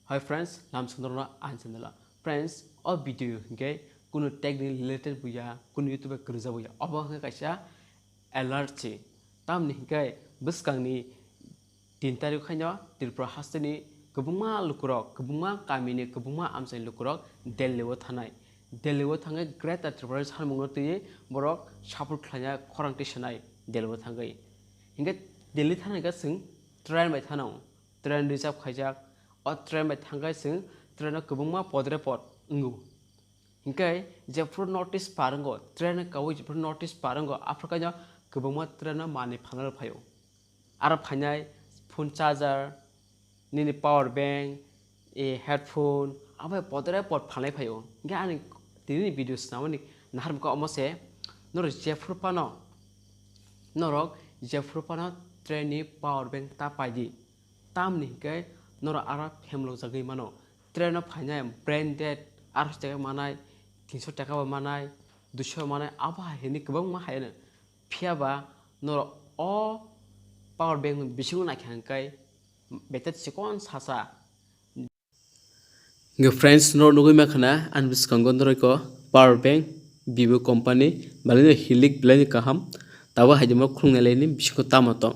Hi friends, nam sundorna anjandala. Friends, all video okay, kuno tech related buya, kuno YouTube kerja buya. Apa hangga kaisa alert ce. Tam ni kai buskang ni tintari khanya tirpra hastani kubuma lukurok, kubuma kamini, kubuma amsai lukurok dellewo thanai. Dellewo thangai great tribal salmungo tuye borok support khanya khorang tisanai dellewo thangai. Hingga delhi thanai ga sing train bai thanau. Train reserve khajak o train by thangai sing train kubungma podre pod ngu hingkai jepur notice parango train kawi jepur notice parango afrika nya kubungma train mani phanal phayo ara phanai phone charger nini power bank e headphone abai podre pod phanai phayo hingkai ani tini videos namani nahar ko amose nor jepur pano norok jepur pano train ni power bank ta paidi tam ni hingkai nora ara hemlo jagai mano train of phanya branded ar taka manai 300 taka ba manai 200 manai aba heni kubang ma hayna phiaba nora o power bank bisingo na khangkai betet sikon sasa nge friends nor nugui makhana an biskangon ko power bank vivo company balino hilik blani kaham tabo hajdemo khungneleni bisingo tamato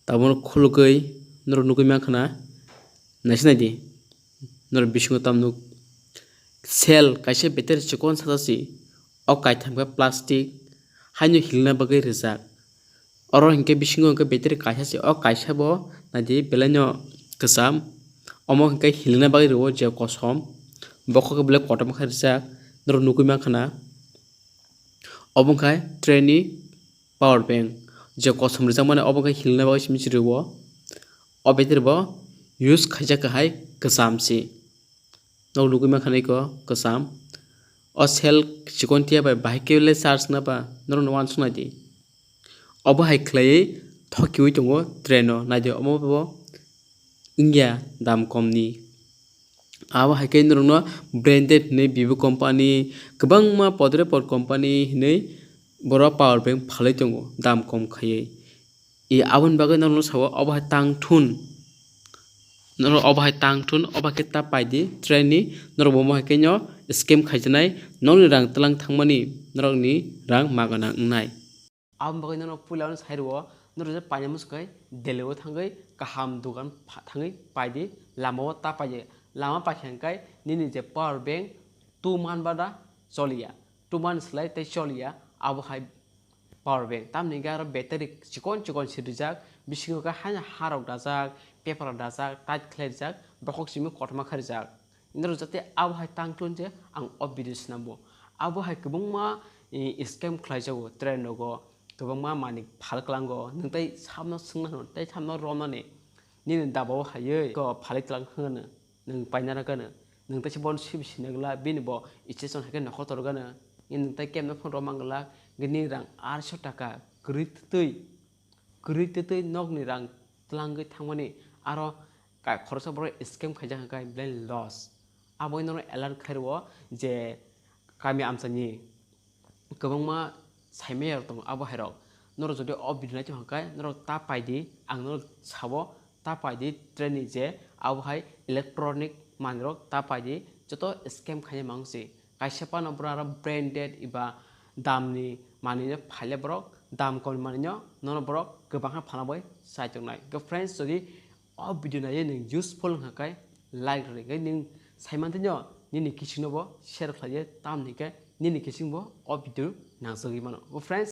tabo khulugui nor nugui makhana naisina di nor bisingo tamnuk sel kaise beter chikon sadasi o kaitham plastic haino hilna bagai rijak oro hingke bisingo hingke beter kaisa o kaisa bo nadi belanyo kesam omo hingke hilna bagai ro je kosom bokho ke blek kotom kha rijak nor nugui makhana obongkai trainee power bank je kosom rijak mane obongkai hilna bagai simisi ro o beter bo use khaijak hai kesamsi nog lugui makhani ko kesam o sel chikon tia bai bahikele charge na ba nor no wan sunai di obo hai khlai thokiwi tongo traino naide omo bo india dam komni abo hai ke nor no branded ne vivo company kwbangma podre pod company hinui boro power bank phalai tongo dam kom khaiye e abon bagai nor no sawo obo hai tangthun nor obahai tangthun obake ta paidi trainee nor bomo hakenyo scam khaijanai nongni rang tlang thangmani norokni rang magana ngnai am bagai nor pulaun sairo nor je painamus kai delewo thangai kaham dugan thangai paidi lamo ta paide lama pakhangkai nini je power bank 2 man bada cholia 2 man slai tai cholia abo hai power bank tamni garo battery chikon chikon sirijak bisingo ka hanya harok dajak paper dajak tight khlaijak bokok simi kotma kharijak indro jate abo hai tangtun je ang obvious nambo abo hai kubungma scam khlaijago train nogo kubungma manik phalklango ningtai samno singna no tai samno romane nini dabo haye ko phaliklang hngana ning painara kana ningtai bon sibsinagla binibo station haken nokhotorgana ningtai kemna phone romangla gini rang 800 taka gritei nokni rang tlangai thangmani aro ka khorsa boro scam khaijak kai blai loss aboi no alert khairo je kami amsani kwbangma saimaya tong abo hairok nor jodi o video nai changkai nor ta paidi ang nor sabo ta paidi train ni je abo hai electronic manrok ta paidi joto scam khaijak mangsi kaisa pa no bra branded iba damni manine phaile borok dam kon manino nono borok kwbangha phalaboi saitongnai go friends jodi o video nai ning useful hakai like regai ning saimantinyo nini kisingbo share khlaye tamnike nini kisingbo o video nangsagi mano go friends